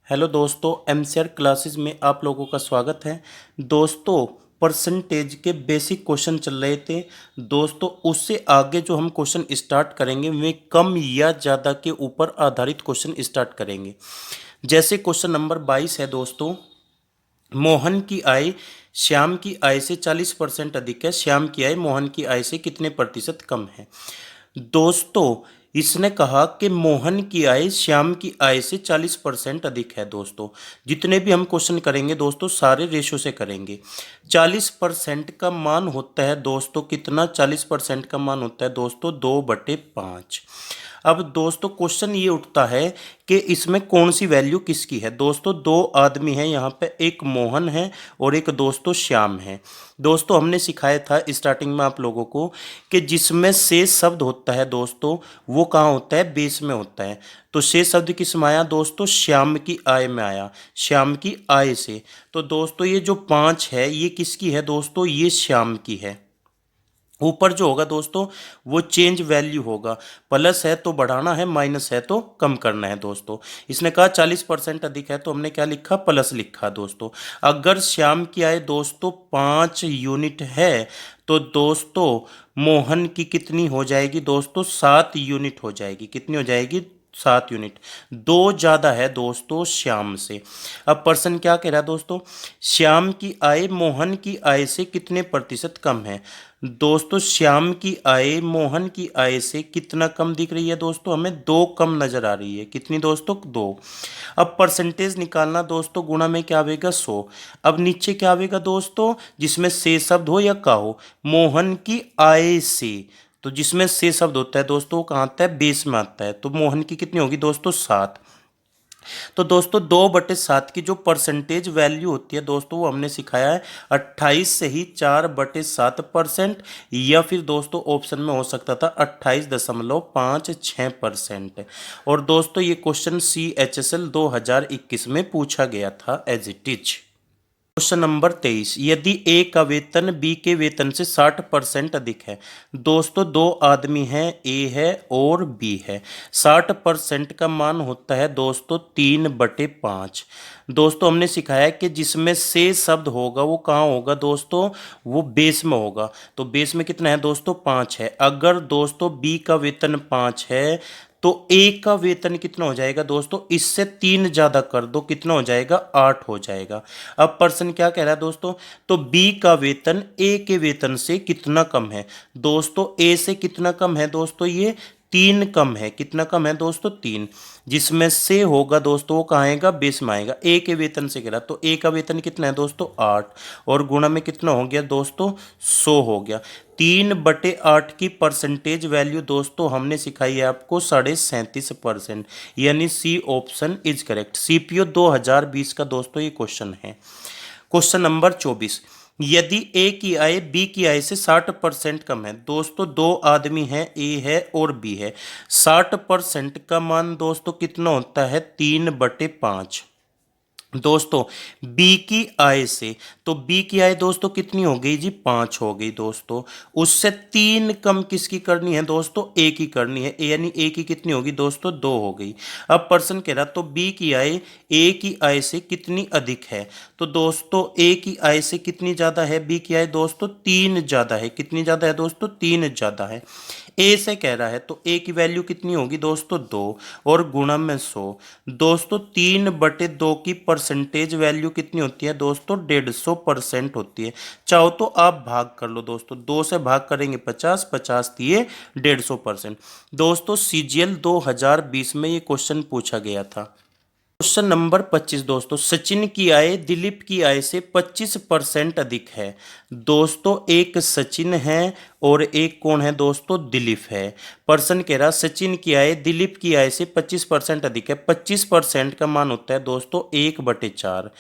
Hello दोस्तों, MCR classes में आप लोगों का स्वागत है। दोस्तों, परसेंटेज के बेसिक क्वेश्चन चल रहे थे। दोस्तों, उससे आगे जो हम क्वेश्चन स्टार्ट करेंगे वे कम या ज़्यादा के ऊपर आधारित क्वेश्चन स्टार्ट करेंगे। जैसे क्वेश्चन नंबर 22 है दोस्तों, मोहन की आय श्याम की आय से 40% अधिक है। श्याम की आय मोहन की आय से कितने प्रतिशत कम है? दोस्तों, इसने कहा कि मोहन की आय श्याम की आय से 40% अधिक है। दोस्तों, जितने भी हम क्वेश्चन करेंगे दोस्तों सारे रेशो से करेंगे। 40% का मान होता है दोस्तों कितना? 40% का मान होता है दोस्तों 2/5। अब दोस्तों क्वेश्चन ये उठता है कि इसमें कौन सी वैल्यू किसकी है। दोस्तों, दो आदमी हैं यहाँ पे, एक मोहन है और एक दोस्तों श्याम है। दोस्तों, हमने सिखाया था स्टार्टिंग में आप लोगों को कि जिसमें शेष शब्द होता है दोस्तों वो कहाँ होता है? बेस में होता है। तो शेष शब्द किस में आया दोस्तों? श्याम की आय में आया, श्याम की आय से। तो दोस्तों ये जो 5 है ये किसकी है दोस्तों? ये श्याम की है। ऊपर जो होगा दोस्तों वो चेंज वैल्यू होगा, प्लस है तो बढ़ाना है, माइनस है तो कम करना है। दोस्तों, इसने कहा 40% अधिक है तो हमने क्या लिखा? प्लस लिखा। दोस्तों, अगर श्याम की आय दोस्तों 5 यूनिट है तो दोस्तों मोहन की कितनी हो जाएगी? दोस्तों 7 यूनिट हो जाएगी। कितनी हो जाएगी? 7 यूनिट। दो ज़्यादा है दोस्तों श्याम से। अब प्रश्न क्या कह रहा है दोस्तों? श्याम की आय मोहन की आय से कितने प्रतिशत कम है? दोस्तों, श्याम की आय मोहन की आय से कितना कम दिख रही है दोस्तों? हमें 2 कम नजर आ रही है। कितनी दोस्तों? 2। अब परसेंटेज निकालना दोस्तों, गुणा में क्या आवेगा? 100। अब नीचे क्या आवेगा दोस्तों? जिसमें से शब्द हो या का हो, मोहन की आय से। तो जिसमें से शब्द होता है दोस्तों वो कहाँ आता है? बेस में आता है। तो मोहन की कितनी होगी दोस्तों? 7। तो दोस्तों 2/7 की जो परसेंटेज वैल्यू होती है दोस्तों वो हमने सिखाया है 28 से ही 4/7%, या फिर दोस्तों ऑप्शन में हो सकता था 28.56%। और दोस्तों ये क्वेश्चन CHSL 2021 में पूछा गया था as it is. Question number 23, यदि ए का वेतन बी के वेतन से 60% अधिक है। दोस्तों, दो आदमी हैं, ए है और बी है। 60% का मान होता है दोस्तों 3/5। दोस्तों, हमने सिखाया है कि जिसमें से शब्द होगा वो कहाँ होगा दोस्तों? वो बेस में होगा। तो बेस में कितना है दोस्तों? 5 है। अगर दोस्तों बी का वेतन 5 है तो ए का वेतन कितना हो जाएगा दोस्तों? इससे 3 ज़्यादा कर दो, कितना हो जाएगा? 8 हो जाएगा। अब प्रश्न क्या कह रहा है दोस्तों? तो बी का वेतन ए के वेतन से कितना कम है? दोस्तों, ए से कितना कम है दोस्तों? ये 3 कम है। कितना कम है दोस्तों? 3। जिसमें से होगा दोस्तों वो कहाँ आएगा? बेस में आएगा। ए के वेतन से गिरा तो ए का वेतन कितना है दोस्तों? 8। और गुणा में कितना हो गया दोस्तों? 100 हो गया। 3/8 की परसेंटेज वैल्यू दोस्तों हमने सिखाई है आपको 37.5%, यानी C option is correct. CPO 2020 का दोस्तों ये क्वेश्चन है। क्वेश्चन नंबर 24, यदि ए की आय बी की आय से 60% कम है। दोस्तों, दो आदमी हैं, ए है और बी है। 60% का मान दोस्तों कितना होता है? 3/5। दोस्तों, बी की आय से, तो बी की आय दोस्तों कितनी हो गई जी? 5 हो गई। दोस्तों, उससे 3 कम किसकी करनी है दोस्तों? ए की करनी है। यानी ए की कितनी होगी दोस्तों? 2 हो गई। अब प्रश्न कह रहा तो बी की आय ए की आय से कितनी अधिक है? तो दोस्तों ए की आय से कितनी ज़्यादा है? बी की आय दोस्तों 3 ज़्यादा है। कितनी ज़्यादा है दोस्तों? 3 ज़्यादा है। ए से कह रहा है तो ए की वैल्यू कितनी होगी दोस्तों? 2 और गुणा में 100। दोस्तों 3/2 की परसेंटेज वैल्यू कितनी होती है दोस्तों? 150% होती है। चाहो तो आप भाग कर लो दोस्तों, 2 से भाग करेंगे 50, 50 दिए 150%। दोस्तों CGL 2020 में ये क्वेश्चन पूछा गया था। क्वेश्चन नंबर 25 दोस्तों, सचिन की आय दिलीप की आय से 25% अधिक है। दोस्तों, एक सचिन है और एक कौन है दोस्तों? दिलीप है। प्रश्न कह रहा सचिन की आय दिलीप की आय से 25% अधिक है। 25% का मान होता है दोस्तों 1/4।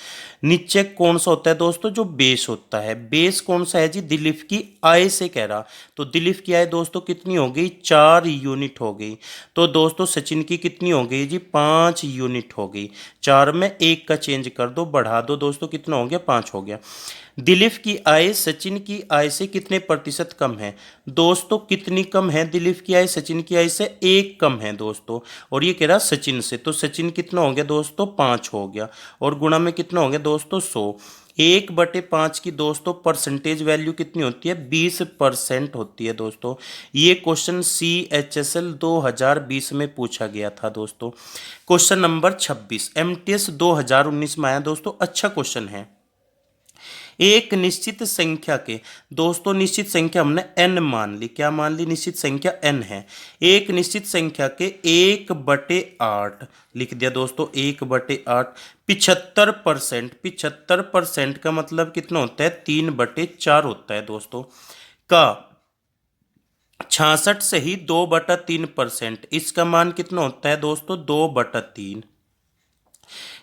नीचे कौन सा होता है दोस्तों? जो बेस होता है। बेस कौन सा है जी? दिलीप की आय से कह रहा। तो दिलीप की आय दोस्तों कितनी हो गई? 4 यूनिट हो गई। तो दोस्तों सचिन की कितनी हो गई जी? 5 यूनिट हो गई। 4 में 1 का चेंज कर दो, बढ़ा दो दोस्तों, कितना हो गया? 5 हो गया। दिलीप की आय सचिन की आय से कितने प्रतिशत कम है। दोस्तों कितनी कम है दिलीप की आय सचिन की आय से, 1 कम है दोस्तों। और ये कह रहा सचिन से, तो सचिन कितना हो गया दोस्तों, 5 हो गया। और गुणा में कितना हो गया दोस्तों, 100। 1/5 की दोस्तों परसेंटेज वैल्यू कितनी होती है, 20% होती है दोस्तों। ये क्वेश्चन CHSL 2020 में पूछा गया था दोस्तों। क्वेश्चन नंबर 26 MTS 2019 में आया दोस्तों, अच्छा क्वेश्चन है। एक निश्चित संख्या के, दोस्तों निश्चित संख्या हमने n मान ली, क्या मान ली, निश्चित संख्या n है। एक निश्चित संख्या के 1/8 लिख दिया दोस्तों, 1/8 75%, 75% का मतलब कितना होता है, 3/4 होता है दोस्तों। का 66 से ही 2/3%, इसका मान कितना होता है दोस्तों, 2/3।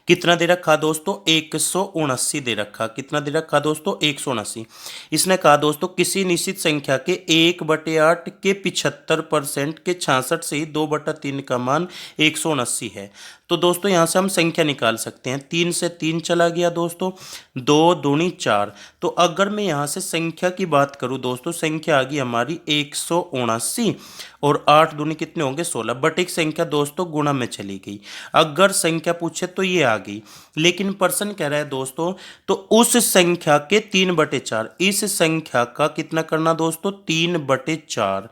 कितना दे रखा दोस्तों, 179 दे रखा। कितना दे रखा दोस्तों, 179। इसने कहा दोस्तों किसी निश्चित संख्या के 1/8 के 75% के 66 से ही 2/3 का मान 179 है। तो दोस्तों यहाँ से हम संख्या निकाल सकते हैं। 3 से 3 चला गया दोस्तों, 2 दूनी 4। तो अगर मैं यहाँ से संख्या की बात करूँ दोस्तों, संख्या आ गई हमारी 179 और 8 दूनी कितने होंगे, 16। बट एक संख्या दोस्तों गुणा में चली गई। अगर संख्या पूछे तो ये आ गई, लेकिन प्रश्न कह रहा है दोस्तों तो उस संख्या के 3/4, इस संख्या का कितना करना दोस्तों, 3/4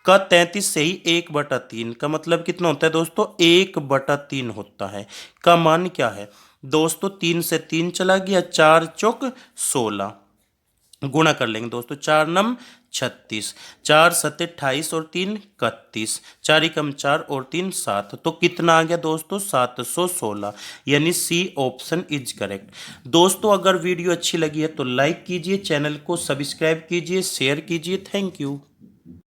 का 33 से ही 1/3 का मतलब कितना होता है दोस्तों, 1/3 होता है। का मान क्या है दोस्तों, 3 से 3 चला गया, 4 चौक 16। गुणा कर लेंगे दोस्तों, 4 नम 36, 4 सत्ते 28 और 3 31, 4 एकम 4 और 3 7। तो कितना आ गया दोस्तों, 716, यानी सी ऑप्शन इज करेक्ट। दोस्तों अगर वीडियो अच्छी लगी है तो लाइक कीजिए, चैनल को सब्सक्राइब कीजिए, शेयर कीजिए। Thank you.